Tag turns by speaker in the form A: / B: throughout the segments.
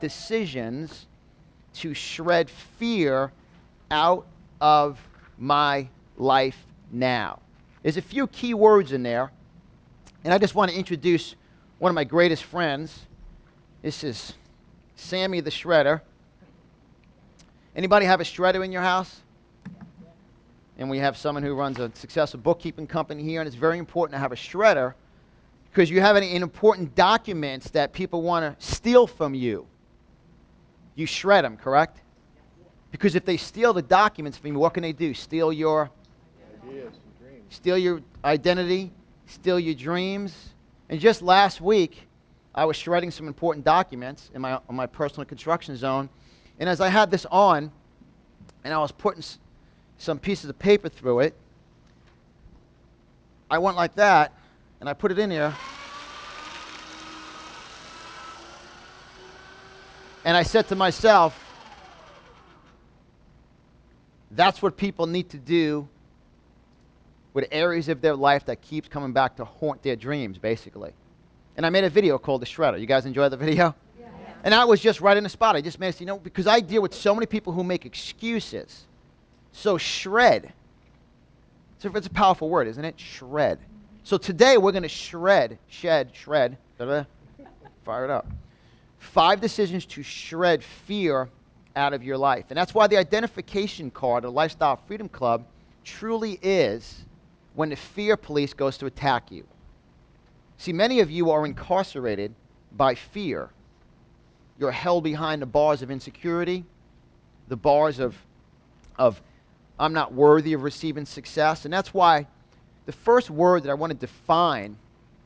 A: decisions to shred fear out of my life now. There's a few key words in there, and I just want to introduce one of my greatest friends. This is Sammy the Shredder. Anybody have a shredder in your house? And we have someone who runs a successful bookkeeping company here, and it's very important to have a shredder because you have any important documents that people want to steal from you. You shred them, correct? Because if they steal the documents from you, what can they do? Steal your ideas and dreams. Steal your identity, steal your dreams. And just last week, I was shredding some important documents in my personal construction zone. And as I had this on, and I was putting some pieces of paper through it, I went like that, and I put it in here. And I said to myself, that's what people need to do with areas of their life that keeps coming back to haunt their dreams, basically. And I made a video called The Shredder. You guys enjoy the video? Yeah. And I was just right in the spot. I just made it, because I deal with so many people who make excuses. So shred. It's a powerful word, isn't it? Shred. So today we're going to shred. Fire it up. 5 decisions to shred fear out of your life. And that's why the identification card, the Lifestyle Freedom Club, truly is when the fear police goes to attack you. See, many of you are incarcerated by fear. You're held behind the bars of insecurity, the bars of I'm not worthy of receiving success. And that's why the first word that I want to define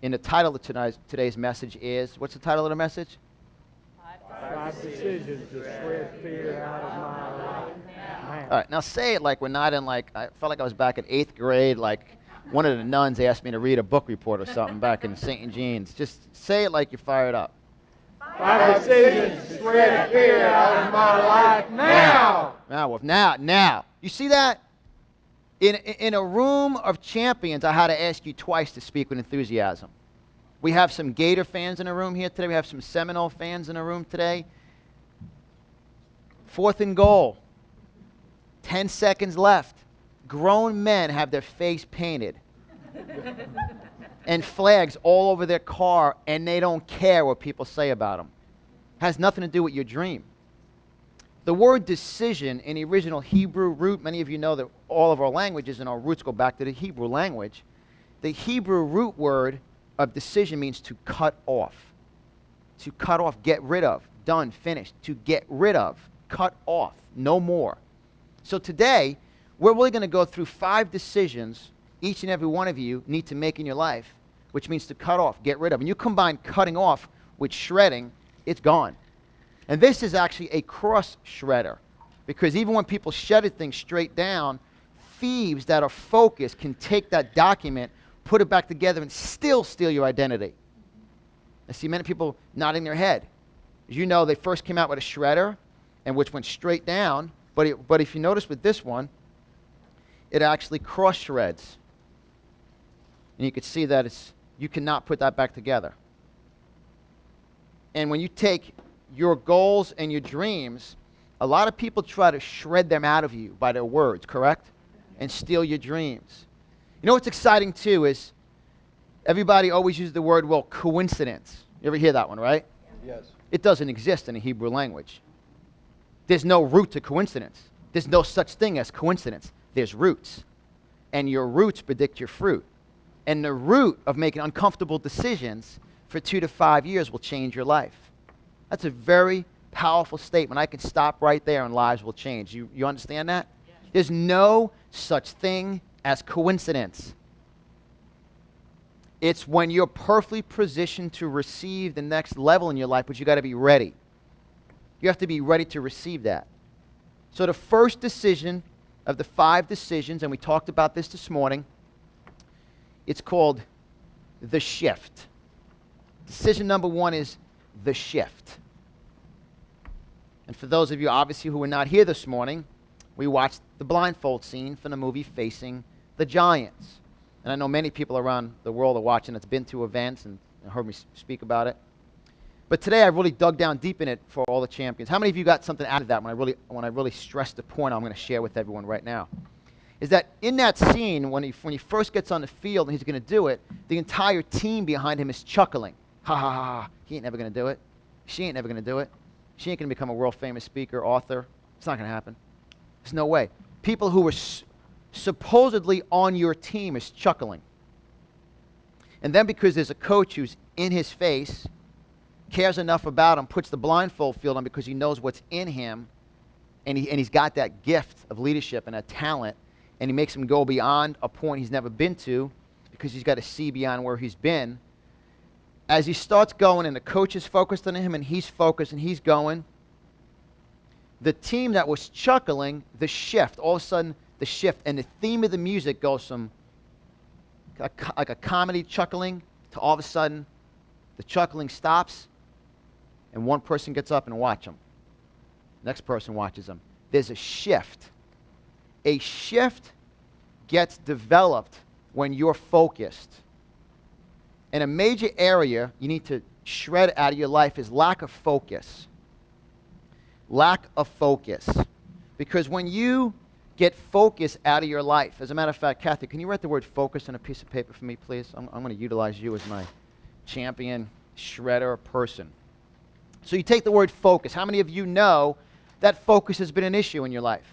A: in the title of today's message is, what's the title of the message?
B: 5 decisions to shred fear out of my life now.
A: All right, now say it like we're not in I felt like I was back in 8th grade, like one of the nuns asked me to read a book report or something back in St. Jean's. Just say it like you're fired up.
B: 5 decisions to shred fear out of my life now.
A: Now. You see that? In a room of champions, I had to ask you twice to speak with enthusiasm. We have some Gator fans in the room here today. We have some Seminole fans in the room today. 4th and goal. 10 seconds left. Grown men have their face painted and flags all over their car, and they don't care what people say about them. Has nothing to do with your dream. The word decision in the original Hebrew root, many of you know that all of our languages and our roots go back to the Hebrew language. The Hebrew root word of decision means to cut off. To cut off, get rid of, done, finished. To get rid of, cut off, no more. So today, we're really going to go through 5 decisions each and every one of you need to make in your life, which means to cut off, get rid of. And you combine cutting off with shredding, it's gone. And this is actually a cross shredder, because even when people shredded things straight down, thieves that are focused can take that document, put it back together, and still steal your identity. I see many people nodding their head. As you know, they first came out with a shredder, and which went straight down, but if you notice with this one, it actually cross shreds. And you can see that you cannot put that back together. And when you take your goals and your dreams, a lot of people try to shred them out of you by their words, correct? And steal your dreams. You know what's exciting too is everybody always uses the word, well, coincidence. You ever hear that one, right?
B: Yes.
A: It doesn't exist in the Hebrew language. There's no root to coincidence. There's no such thing as coincidence. There's roots. And your roots predict your fruit. And the root of making uncomfortable decisions for 2 to 5 years will change your life. That's a very powerful statement. I can stop right there and lives will change. You understand that? Yes. There's no such thing as coincidence. It's when you're perfectly positioned to receive the next level in your life, but you got to be ready. You have to be ready to receive that. So the first decision of the 5 decisions, and we talked about this morning, it's called the shift. Decision number 1 is the shift. And for those of you, obviously, who were not here this morning, we watched the blindfold scene from the movie Facing the Giants. And I know many people around the world are watching that's been to events and heard me speak about it. But today I really dug down deep in it for all the champions. How many of you got something out of that when I really stressed the point I'm going to share with everyone right now? Is that in that scene, when he first gets on the field and he's going to do it, the entire team behind him is chuckling. Ha ha ha, ha. He ain't never going to do it. She ain't never going to do it. She ain't going to become a world famous speaker, author. It's not going to happen. There's no way. People who were supposedly on your team is chuckling. And then because there's a coach who's in his face, cares enough about him, puts the blindfold field on because he knows what's in him, and he's got that gift of leadership and that talent, and he makes him go beyond a point he's never been to because he's got to see beyond where he's been. As he starts going and the coach is focused on him and he's focused and he's going, the team that was chuckling, the shift, all of a sudden the shift, and the theme of the music goes from like a comedy chuckling to all of a sudden the chuckling stops and one person gets up and watch them. Next person watches them. There's a shift. A shift gets developed when you're focused. And a major area you need to shred out of your life is lack of focus. Lack of focus. Because when you get focus out of your life, as a matter of fact, Kathy, can you write the word focus on a piece of paper for me, please? I'm going to utilize you as my champion shredder person. So you take the word focus. How many of you know that focus has been an issue in your life?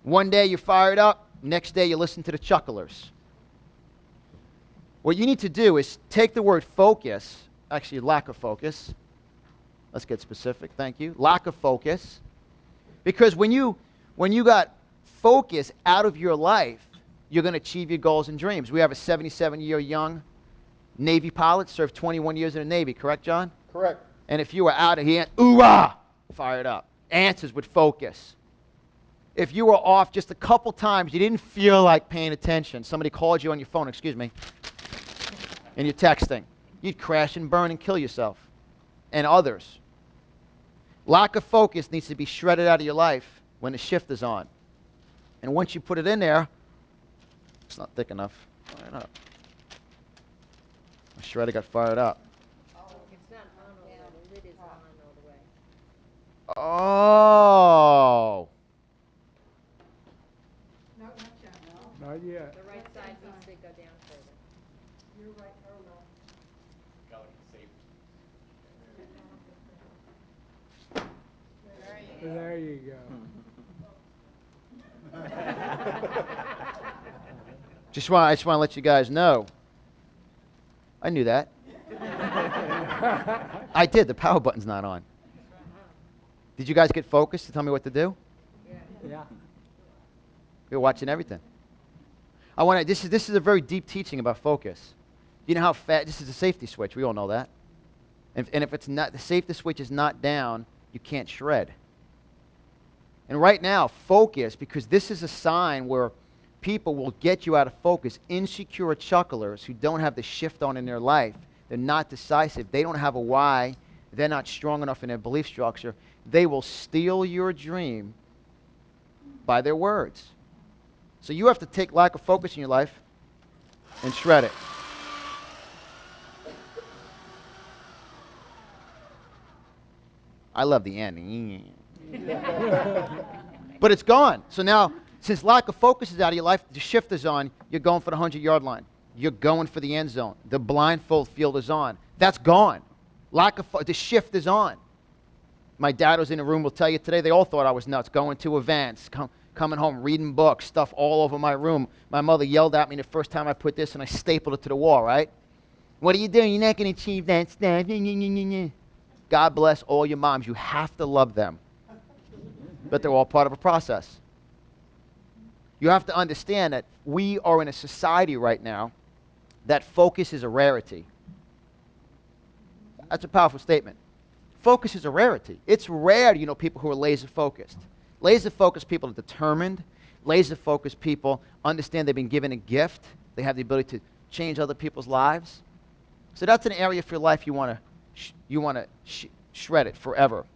A: One day you're fired up, next day you listen to the chucklers. What you need to do is take the word focus, actually lack of focus. Let's get specific, thank you. Lack of focus. Because when you got focus out of your life, you're going to achieve your goals and dreams. We have a 77-year young Navy pilot, served 21 years in the Navy, correct, John?
C: Correct.
A: And if you were out of here, ooh-ah, fired up. Answers with focus. If you were off just a couple times, you didn't feel like paying attention, somebody called you on your phone, excuse me, and you're texting, you'd crash and burn and kill yourself and others. Lack of focus needs to be shredded out of your life when the shift is on. And once you put it in there, it's not thick enough. Fire it up. My shredder got fired up.
D: It's not on all the way. The lid is on all the way.
A: Oh.
B: Not yet.
D: The right side needs to go down further.
B: You're right, There you go.
A: I just want to let you guys know. I knew that. I did. The power button's not on. Did you guys get focused to tell me what to do?
B: Yeah.
A: You're watching everything. This is a very deep teaching about focus. You know how fast this is a safety switch. We all know that. And if it's not, the safety switch is not down, you can't shred. And right now, focus, because this is a sign where people will get you out of focus. Insecure chucklers who don't have the shift on in their life, they're not decisive, they don't have a why, they're not strong enough in their belief structure, they will steal your dream by their words. So you have to take lack of focus in your life and shred it. I love the end. But it's gone. So now, since lack of focus is out of your life, the shift is on, you're going for the 100-yard line. You're going for the end zone. The blindfold field is on. That's gone. The shift is on. My dad was in the room, will tell you today, they all thought I was nuts, going to events, coming home, reading books, stuff all over my room. My mother yelled at me the first time I put this, and I stapled it to the wall, right? What are you doing? You're not going to achieve that stuff. God bless all your moms. You have to love them. But they're all part of a process. You have to understand that we are in a society right now that focus is a rarity. That's a powerful statement. Focus is a rarity. It's rare, people who are laser focused. Laser focused people are determined. Laser focused people understand they've been given a gift. They have the ability to change other people's lives. So that's an area for your life you want to shred it forever.